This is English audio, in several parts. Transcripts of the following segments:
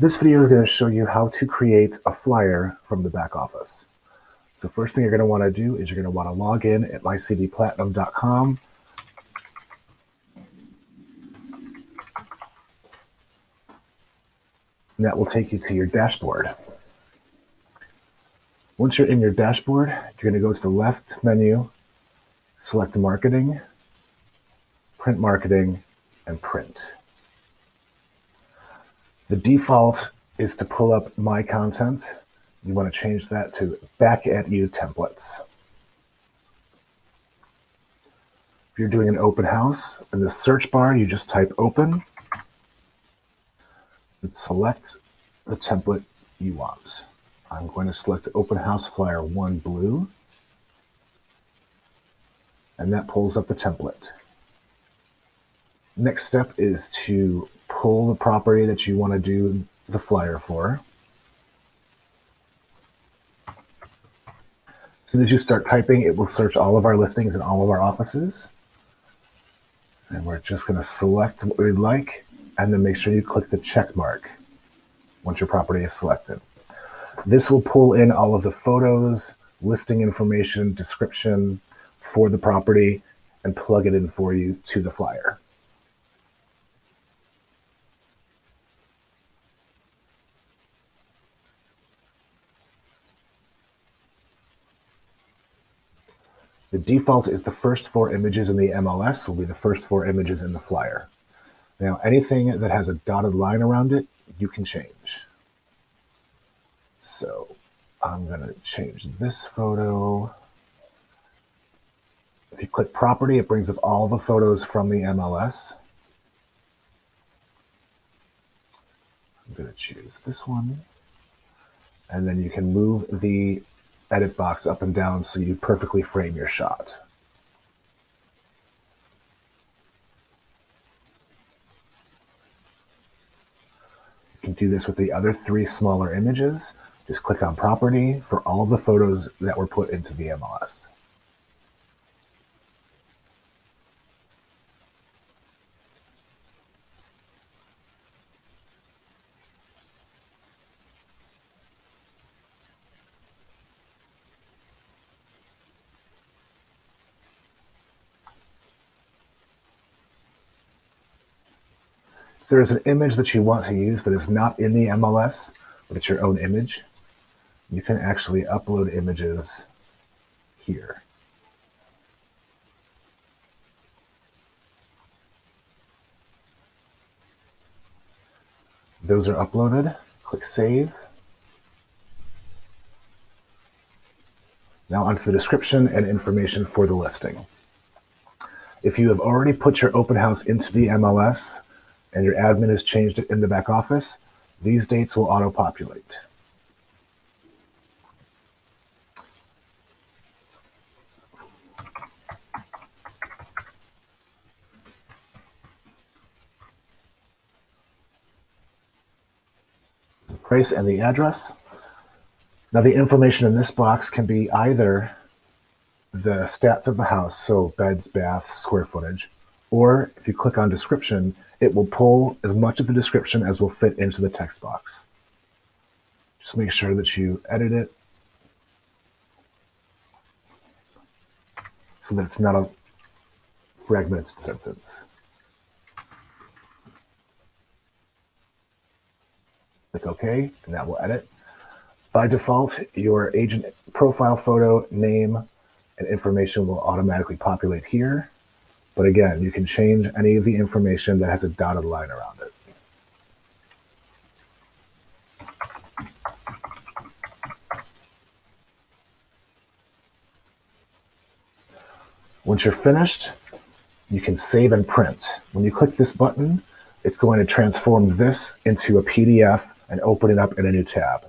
This video is going to show you how to create a flyer from the back office. So first thing you're going to want to do is you're going to want to log in at mycbplatinum.com. And that will take you to your dashboard. Once you're in your dashboard, you're going to go to the left menu, select marketing, and print. The default is to pull up my content. You want to change that to back at you templates. If you're doing an open house, in the search bar, you just type open and select the template you want. I'm going to select Open House Flyer 1 Blue, and that pulls up the template. Next step is to pull the property that you want to do the flyer for. As soon as you start typing, it will search all of our listings in all of our offices. And we're just going to select what we'd like, and then make sure you click the check mark once your property is selected. This will pull in all of the photos, listing information, description for the property, and plug it in for you to the flyer. The default is the first 4 images in the MLS will be the first 4 images in the flyer. Now, anything that has a dotted line around it, you can change. So I'm going to change this photo. If you click property, it brings up all the photos from the MLS. I'm going to choose this one. And then you can move the edit box up and down so you perfectly frame your shot. You can do this with the other 3 smaller images. Just click on property for all the photos that were put into the MLS. If there is an image that you want to use that is not in the MLS, but it's your own image, you can actually upload images here. Those are uploaded. Click Save. Now onto the description and information for the listing. If you have already put your open house into the MLS and your admin has changed it in the back office, these dates will auto-populate. The price and the address. Now the information in this box can be either the stats of the house, so beds, baths, square footage, or if you click on description, it will pull as much of the description as will fit into the text box. Just make sure that you edit it so that it's not a fragmented sentence. Click OK, and that will edit. By default, your agent profile photo, name, and information will automatically populate here. But again, you can change any of the information that has a dotted line around it. Once you're finished, you can save and print. When you click this button, it's going to transform this into a PDF and open it up in a new tab.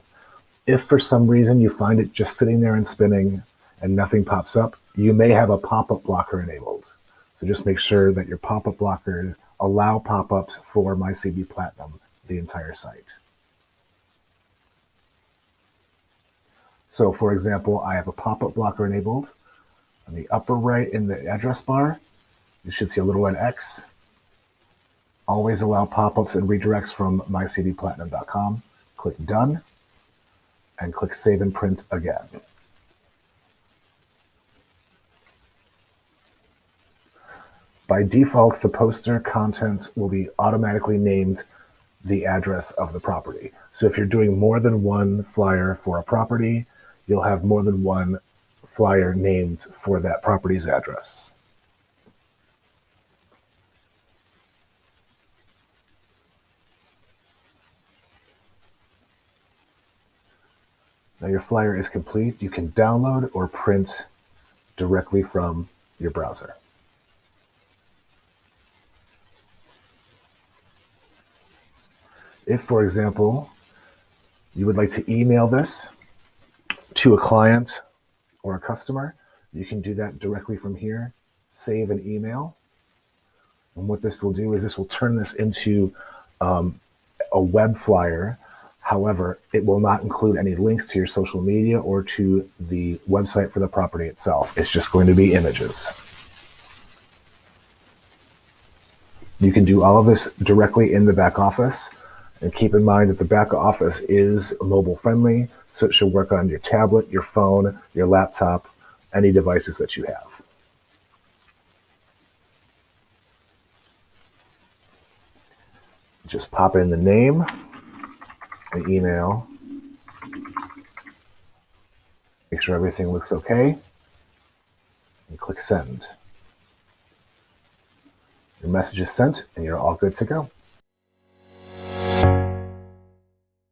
If for some reason you find it just sitting there and spinning and nothing pops up, you may have a pop-up blocker enabled. So just make sure that your pop-up blockers allow pop-ups for MyCB Platinum, the entire site. So for example, I have a pop-up blocker enabled. On the upper right in the address bar, you should see a little red X. Always allow pop-ups and redirects from mycdplatinum.com. Click Done, and click Save and Print again. By default, the poster content will be automatically named the address of the property. So if you're doing more than one flyer for a property, you'll have more than one flyer named for that property's address. Now your flyer is complete. You can download or print directly from your browser. If, for example, you would like to email this to a client or a customer, you can do that directly from here. Save an email. And what this will do is this will turn this into a web flyer. However, it will not include any links to your social media or to the website for the property itself. It's just going to be images. You can do all of this directly in the back office. And keep in mind that the back office is mobile friendly, so it should work on your tablet, your phone, your laptop, any devices that you have. Just pop in the name, the email, make sure everything looks okay, and click send. Your message is sent, and you're all good to go.